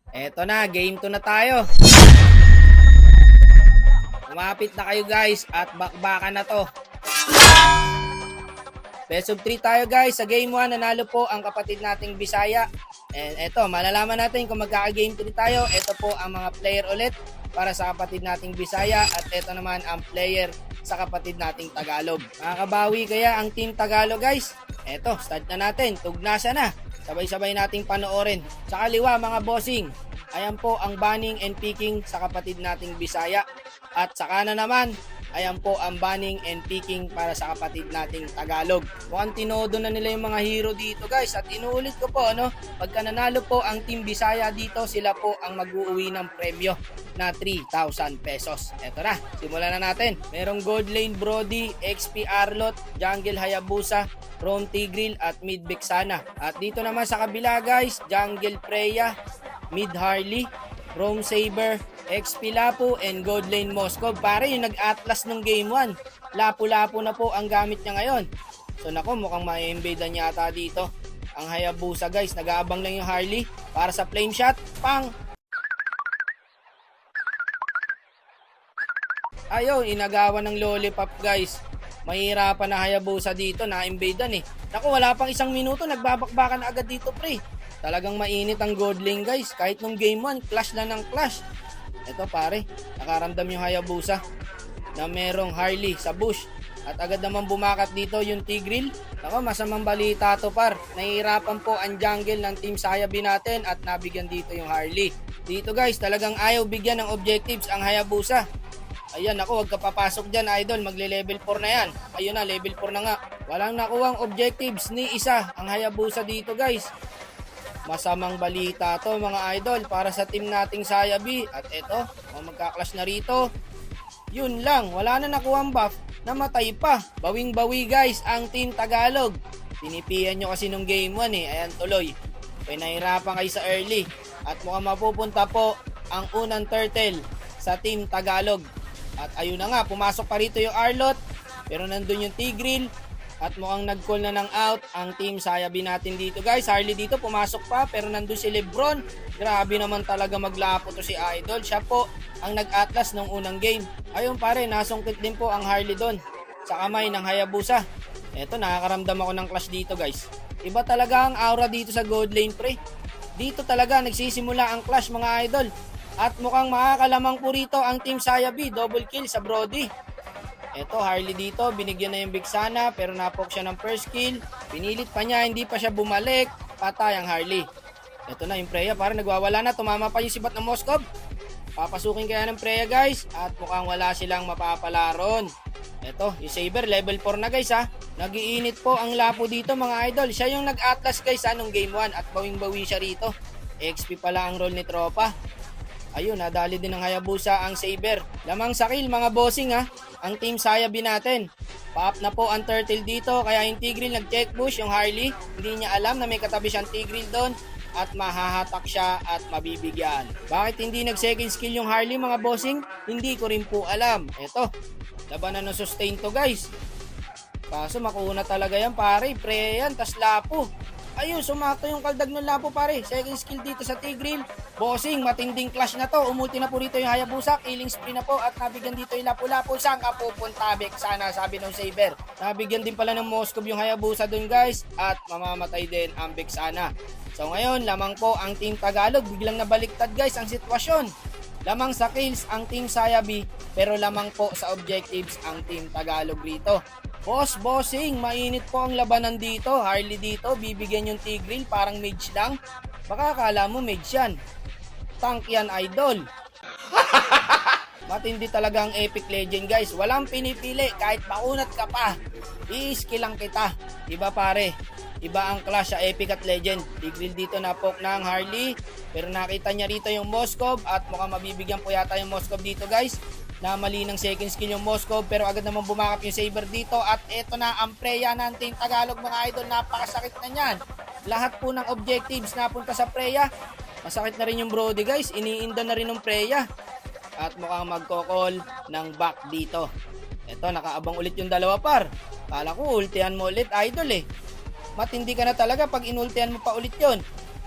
Eto na, game 2 na tayo. Umapit na kayo guys at bakbakan na to. Best of 3 tayo guys. Sa game 1, nanalo po ang kapatid nating Bisaya. And eto, malalaman natin kung magkaka-game 3 tayo. Eto po ang mga player ulit para sa kapatid nating Bisaya. At eto naman ang player sa kapatid nating Tagalog. Makakabawi kaya ang team Tagalog guys? Eto, start na natin. Tugnasa na. Sabay-sabay nating panoorin. Sa kaliwa mga bossing, ayan po ang banning and picking sa kapatid nating Bisaya. At sa kanan naman, ayan po ang banning and picking para sa kapatid nating Tagalog. Mukhang tinodo na nila yung mga hero dito guys. At inuulit ko po, pagka nanalo po ang team Bisaya dito, sila po ang mag-uuwi ng premyo na 3,000 pesos. Eto na, simulan na natin. Merong Gold Lane Brody, XP Arlot, Jungle Hayabusa, Roam Tigreal at Mid Vexana. At dito naman sa kabila guys, Jungle Freya, Mid Harley, Roam Saber, XP Lapu, and Gold Lane Moscow. Pare, yung nag-atlas nung game 1. Lapu-lapu na po ang gamit niya ngayon. So nako, mukhang ma-invade na yata dito ang Hayabusa guys. Nag-aabang lang yung Harley para sa flame shot. Pang! Ayaw, inagawan ng lollipop guys. Mahirapan na Hayabusa dito, na-invadean eh. Naku, wala pang isang minuto, nagbabakbakan na agad dito pre. Talagang mainit ang gold lane guys. Kahit nung game 1, clash na ng clash. Ito pare, nakaramdam yung Hayabusa na merong Harley sa bush. At agad naman bumakat dito yung Tigreal. Naku, masamang balita to par. Nahihirapan po ang jungle ng Team Sayabi natin at nabigyan dito yung Harley. Dito guys, talagang ayaw bigyan ng objectives ang Hayabusa. Ayan, ako, wag ka papasok dyan, idol. Magle-level 4 na yan. Ayun na, level 4 na nga. Walang nakuwang objectives ni isa ang Hayabusa dito, guys. Masamang balita to, mga idol, para sa team nating Sayabi. At eto, magka-clash na rito. Yun lang, wala na nakuwang buff. Namatay pa. Bawing-bawi, guys, ang team Tagalog. Pinipian nyo kasi nung game 1 eh. Ayan, tuloy. Pinahirapan kayo sa early. At mukhang mapupunta po ang unang turtle sa team Tagalog. At ayun na nga, pumasok pa rito yung Arlot, pero nandun yung Tigreal, at mukhang nag-call na ng out ang team Sayabi natin dito guys. Harley dito pumasok pa, pero nandun si Lebron. Grabe naman talaga maglapo to si Idol. Siya po ang nag-atlas nung unang game. Ayun pare, nasungkit din po ang Harley doon sa kamay ng Hayabusa. Eto, nakakaramdam ako ng clash dito guys. Iba talaga ang aura dito sa gold lane pre. Dito talaga nagsisimula ang clash mga idol. At mukhang makakalamang po rito ang Team Sayabi. Double kill sa Brody. Eto, Harley dito. Binigyan na yung Vexana pero napok siya ng first kill. Pinilit pa niya. Hindi pa siya bumalik. Patay ang Harley. Eto na yung Freya. Parang nagwawala na. Tumama pa yung sibat ng Moskov. Papasukin kaya ng Freya guys. At mukhang wala silang mapapalaron. Eto, yung Saber. Level 4 na guys ha. Nagiinit po ang Lapu dito mga idol. Siya yung nag-atlas guys ha nung game 1. At bawing-bawi siya rito. XP pala ang role ni tropa. Ayun, nadali din ng Hayabusa ang Saber. Lamang sa kill mga bossing ha. Ang team Sayabi natin. Pa-up na po ang turtle dito. Kaya yung Tigreal nag-check push. Yung Harley, hindi niya alam na may katabi siyang Tigreal doon. At mahahatak siya at mabibigyan. Bakit hindi nag-second skill yung Harley mga bossing? Hindi ko rin po alam. Eto, labanan ng sustain to guys. Kaso makuha talaga yan pare. Pre yan, tas Lapu. Ayun, sumakto yung kaldag ng Lapu pare. Second skill dito sa Tigreal. Bossing, matinding clash na to. Umulti na po rito yung Hayabusa. Killing spree na po at nabigyan dito yung Lapu-Lapu. Saan ka pupunta, Vexana? Sabi ng Saber. Nabigyan din pala ng Moskov yung Hayabusa dun guys. At mamamatay din ang Vexana. So ngayon, lamang po ang Team Tagalog. Biglang nabaliktad guys ang sitwasyon. Lamang sa kills ang Team Sayabi. Pero lamang po sa objectives ang Team Tagalog rito. Bossing, mainit po ang labanan dito. Harley dito, bibigyan yung Tigreal, parang mage lang. Baka akala mo mage yan. Tank yan, idol. Matindi talaga ang Epic Legend guys. Walang pinipili, kahit maunat ka pa. I-skill lang kita. Iba pare. Iba ang clash sa Epic at Legend. Tigreal dito na poke ng Harley. Pero nakita niya rito yung Moskov. At mukhang mabibigyan po yata yung Moskov dito guys. Na mali ng second skill yung Moskov, pero agad naman bumakap yung Saber dito. At eto na ang Freya ng Team Tagalog mga idol. Napakasakit na yan. Lahat po ng objectives napunta sa Freya. Masakit na rin yung Brody guys. Iniinda na rin ng Freya. At mukhang magkokol ng back dito. Eto, nakaabang ulit yung dalawa par. Kala ko ultihan mo ulit idol eh. Matindi ka na talaga pag inultihan mo pa ulit yon.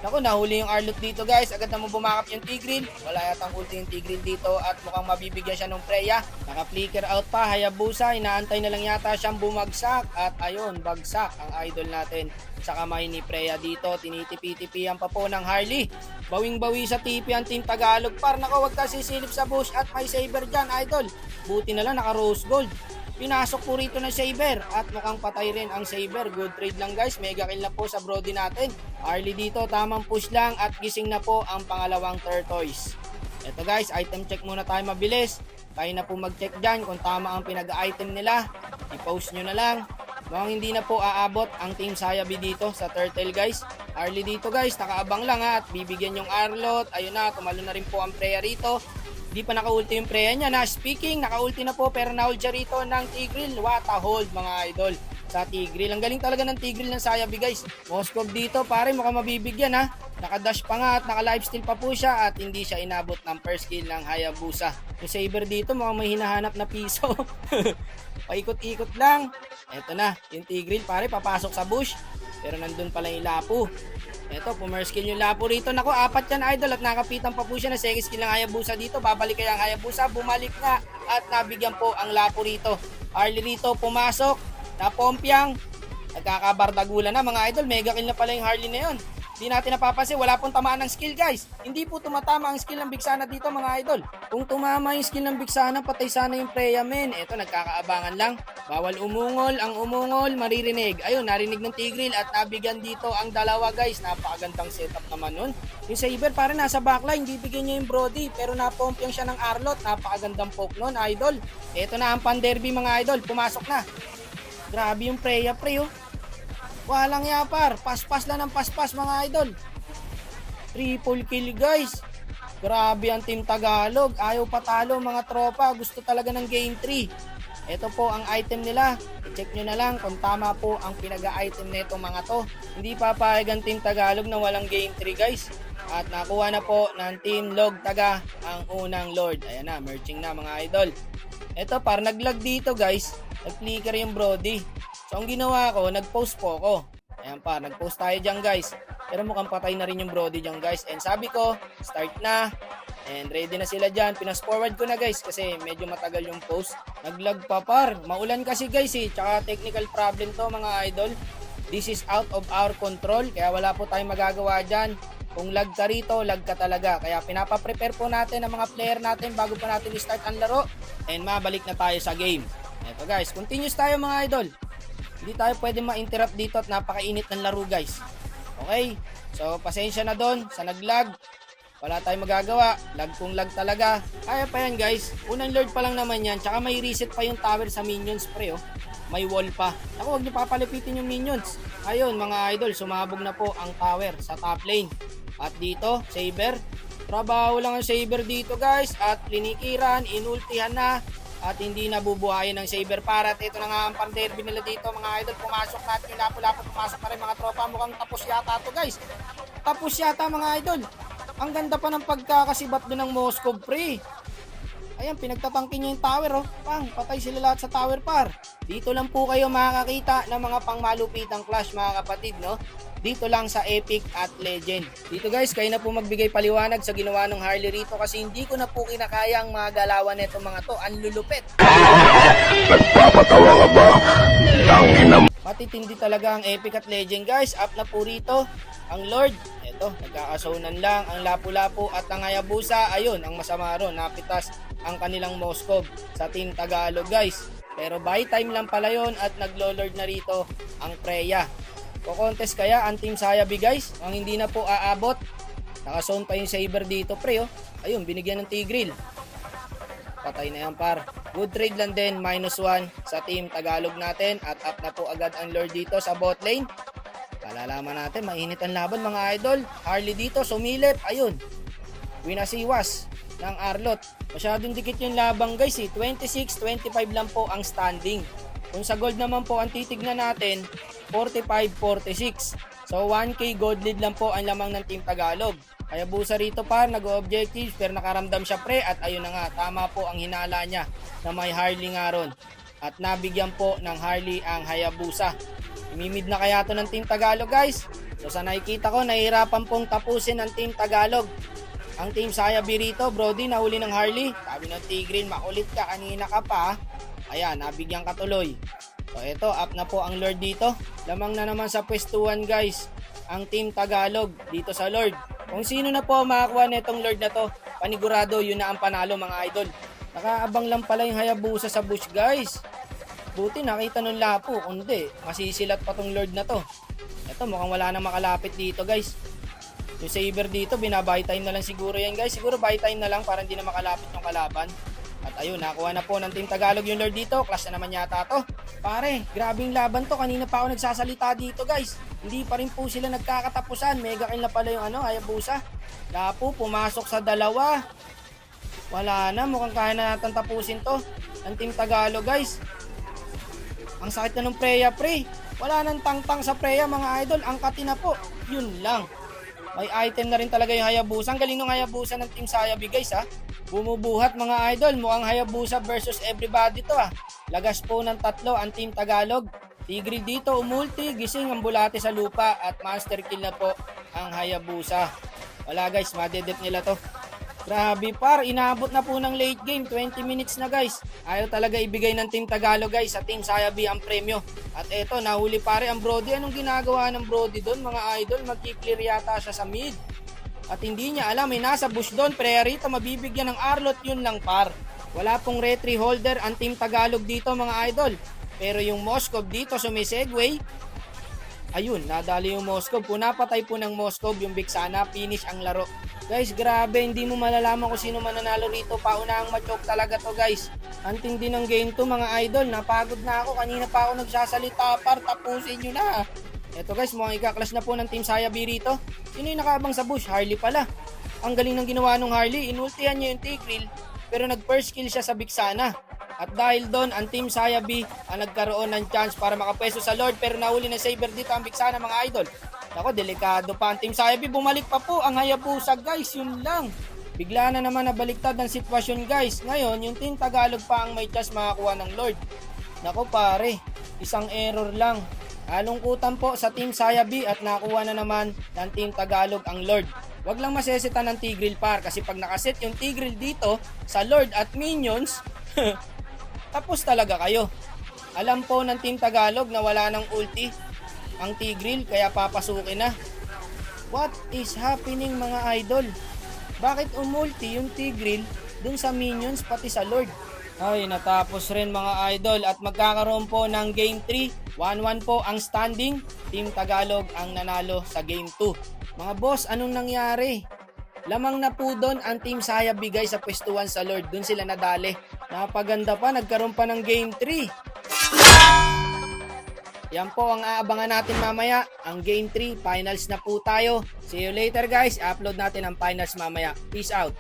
Naku, nahuli yung Arlot dito guys. Agad naman bumakap yung Tigreal. Wala yatang ulti yung Tigreal dito at mukhang mabibigyan siya ng Freya. Naka-flicker out pa, Hayabusa. Inaantay na lang yata siyang bumagsak. At ayun, bagsak ang idol natin sa kamay ni Freya dito. Tinitipi-tipian pa po ng Harley. Bawing-bawi sa TP ang Team Tagalog. Nako, wag ka sisilip sa bush at may Saber dyan, idol. Buti na lang naka-rose gold. Pinasok po rito ng Saber at mukhang patay rin ang Saber. Good trade lang guys. Mega kill na po sa Brody natin. Harley dito, tamang push lang at gising na po ang pangalawang Turtoise. Ito guys, item check muna tayo mabilis. Tayo na po mag-check dyan kung tama ang pinag-item nila. I-post nyo na lang. Mukhang hindi na po aabot ang Team Sayabi dito sa Turtle guys. Harley dito guys, nakaabang lang at bibigyan yung Arlot. Ayun na, tumalo na rin po ang Freya rito. Di pa naka-ulti yung Freya niya na. Speaking, naka-ulti na po pero na-hold siya rito ng Tigreal. What a hold mga idol sa Tigreal. Ang galing talaga ng Tigreal ng Sayabi guys. Moskov dito pare mukhang mabibigyan ha. Naka-dash pa nga at naka-lifesteal pa po siya at hindi siya inabot ng first kill ng Hayabusa. Yung Saber dito mukhang may hinahanap na piso. Paikot-ikot lang. Eto na, yung Tigreal pare papasok sa bush. Pero nandun pala yung Lapu. Eto, pumerskill yung Lapu rito. Naku, 4 yan idol at nakapitan pa po siya na second skill ng Hayabusa dito. Babalik kaya ang Hayabusa, bumalik nga at nabigyan po ang Lapu rito. Harley rito, pumasok, napompyang, nagkakabardagulan na mga idol. Mega kill na pala yung Harley na yun. Hindi natin napapansin, wala pong tamaan ng skill guys. Hindi po tumatama ang skill ng Bigsana dito mga idol. Kung tumama yung skill ng Bigsana, patay sana yung Freya men. Eto, nagkakaabangan lang. Bawal umungol, ang umungol maririnig. Ayun, narinig ng Tigreal at nabigyan dito ang dalawa guys. Napakagandang setup naman nun. Yung Saber para nasa backline, bibigyan niya yung Brody. Pero napompyang siya ng Arlot. Napakagandang poke nun idol. Eto na ang pan-derby mga idol, pumasok na. Grabe yung Freya pre oh. Walang yapar, paspas lang ng paspas mga idol. Triple kill guys. Grabe ang Team Tagalog. Ayaw patalo mga tropa. Gusto talaga ng game 3. Ito po ang item nila. I-check nyo na lang kung tama po ang pinag-item nito mga to. Hindi papayag ang Team Tagalog na walang game 3 guys. At nakuha na po ng Team Log Taga ang unang Lord. Ayan na, merging na mga idol. Ito par naglag dito guys. Nag-flicker yung Brody. So ang ginawa ko, nag-post po ako. Ayan pa, nag-post tayo dyan guys. Pero mukhang patay na rin yung Brody dyan guys. And sabi ko, start na. And ready na sila dyan. Pinas forward ko na guys kasi medyo matagal yung post. Naglag pa par. Maulan kasi guys eh. Tsaka technical problem to mga idol. This is out of our control. Kaya wala po tayong magagawa dyan. Kung lag ka rito, lag ka talaga. Kaya pinapa-prepare po natin ang mga player natin bago po natin i-start ang laro. And mabalik na tayo sa game. Eto guys, continuous tayo mga idol. Hindi tayo pwede ma-interrupt dito at napakainit ng laro guys. Okay? So pasensya na doon sa naglag. Wala tayong magagawa. Lag kung lag talaga. Kaya pa yan guys. Unang lord pa lang naman yan. Tsaka may reset pa yung tower sa minions pre oh. May wall pa. Ako huwag niyo papalipitin yung minions. Ayun mga idol. Sumabog na po ang tower sa top lane. At dito, Saber. Trabaho lang ang Saber dito guys. At linikiran. Inultihan na. At hindi nabubuhayin ng Saber para. At ito na nga ang pan-derby nila dito mga idol. Pumasok natin yung lapu-lapu. Pumasok na rin mga tropa. Mukhang tapos yata to guys. Tapos yata mga idol. Ang ganda pa ng pagkakasibat doon ng Moskov pre. Ayan, pinagtatangkin niya yung tower oh. Pang, patay sila lahat sa tower par. Dito lang po kayo makakakita ng mga pangmalupitang clash mga kapatid no. Dito lang sa Epic at Legend. Dito guys, kayo na po magbigay paliwanag sa ginawa ng Harley rito kasi hindi ko na po kinakaya ang mga galawan nito mga to. Ang lulupit. Nagpapatawa ka ba? Tangina mo. Matitindi talaga ang Epic at Legend guys. Up na po rito ang Lord. Ito, nagkakasonan lang ang Lapu-Lapu at ang Hayabusa. Ayun, ang masama ron. Napitas ang kanilang Moskov sa Team Tagalog guys. Pero buy time lang pala yun at naglo-lord na rito ang Freya. Ko-contest kaya ang Team Sayabi guys. Ang hindi na po aabot. Nakazone pa yung Saber dito pre oh. Ayun, binigyan ng Tigreal. Patay na yan par. Good trade lang din. -1 sa Team Tagalog natin. At up na po agad ang Lord dito sa bot lane. Palalaman natin, mainit ang laban mga idol. Harley dito, sumilip. Ayun. Winasiwas ng Arlot. Masyadong dikit yung labang guys eh. 26-25 lang po ang standing. Kung sa gold naman po ang titignan natin, 45-46. So 1k gold lead lang po ang lamang ng Team Tagalog. Hayabusa rito par, nag-objectives pero nakaramdam siya pre at ayun na nga, tama po ang hinala niya na may Harley nga ron. At nabigyan po ng Harley ang Hayabusa. Imimid na kaya to ng Team Tagalog guys. So sa nakikita ko, nahihirapan pong tapusin ng Team Tagalog. Ang Team Sayabi rito, Brody, nahuli ng Harley. Sabi ng Tigreal, makulit ka, kanina ka pa. Ayan, nabigyan ka tuloy. So ito, up na po ang Lord dito. Lamang na naman sa pwestuhan guys, ang Team Tagalog dito sa Lord. Kung sino na po makakuha nitong Lord na to, panigurado yun na ang panalo mga idol. Nakaabang lang pala yung Hayabusa sa bush guys. Buti nakita nung lapo, kundi masisilat pa tong Lord na to. Ito mukhang wala nang makalapit dito guys. Yung Saber dito, binabuy time na lang siguro yan guys. Siguro buy time na lang para hindi na makalapit yung kalaban. At ayun, nakuha na po ng Team Tagalog yung Lord dito. Clash na naman yata to. Pare, grabing laban to. Kanina pa ako nagsasalita dito guys. Hindi pa rin po sila nagkakatapusan. Mega kill na pala yung Hayabusa. Lapo, pumasok sa dalawa. Wala na, mukhang kaya na natin tapusin to. Ang Team Tagalog guys. Ang sakit na ng Freya pre. Wala nang tangtang sa Freya mga idol. Ang kati na po. Yun lang. May item na rin talaga yung Hayabusa. Ang galing ng Hayabusa ng Team Sayabi guys ha. Bumubuhat mga idol. Mukhang Hayabusa versus everybody to ha. Lagas po ng tatlo ang Team Tagalog. Tigreal dito umulti. Gising ang bulate sa lupa. At master kill na po ang Hayabusa. Wala guys. Madedep nila to. Grabe par, inabot na po ng late game, 20 minutes na guys. Ayaw talaga ibigay ng Team Tagalog guys sa Team Sayabi ang premyo. At eto, nahuli pare ang Brody. Anong ginagawa ng Brody doon mga idol? Mag-clear yata siya sa mid. At hindi niya alam, may nasa bush doon. Prerito, mabibigyan ng Arlot, yun lang par. Wala pong retry holder ang Team Tagalog dito mga idol. Pero yung Moskov dito sumisegway. Ayun, nadali yung Moskov. Punapatay po ng Moskov yung Vixana, finish ang laro. Guys, grabe, hindi mo malalaman kung sino mananalo rito. Paunahang machok talaga to guys. Anting din ng game to mga idol. Napagod na ako, kanina pa ako nagsasalita par, tapusin nyo na. Eto guys, mukhang ika-clash na po ng Team Sayabi rito. Sino yung nakaabang sa bush? Harley pala. Ang galing ng ginawa ng Harley, inultihan niya yung Tigreal, pero nag-first kill siya sa Vixana. At dahil doon, ang Team Sayabi ang nagkaroon ng chance para makapwesto sa Lord, pero nahuli ng Saber dito ang Vixana mga idol. Ako, delikado pa ang Team Sayabi. Bumalik pa po ang Hayabusa guys, yun lang. Bigla na naman nabaliktad ang sitwasyon guys. Ngayon, yung Team Tagalog pa ang may chance makakuha ng Lord. Nako pare, isang error lang. Alungkutan po sa Team Sayabi at nakuha na naman ng Team Tagalog ang Lord. Wag lang maseseta ng Tigreal par kasi pag nakaset yung Tigreal dito sa Lord at Minions, tapos talaga kayo. Alam po ng Team Tagalog na wala ng ulti ang Tigreal kaya papasukin na. What is happening mga idol? Bakit umulti yung Tigreal dun sa Minions pati sa Lord? Ay, natapos rin mga idol at magkakaroon po ng Game 3. 1-1 po ang standing. Team Tagalog ang nanalo sa Game 2. Mga boss, anong nangyari? Lamang na po doon ang Team Sayabi guys sa pwestuhan sa Lord. Doon sila nadali. Napaganda pa, nagkaroon pa ng Game 3. Yan po ang aabangan natin mamaya. Ang Game 3, finals na po tayo. See you later guys. Upload natin ang finals mamaya. Peace out.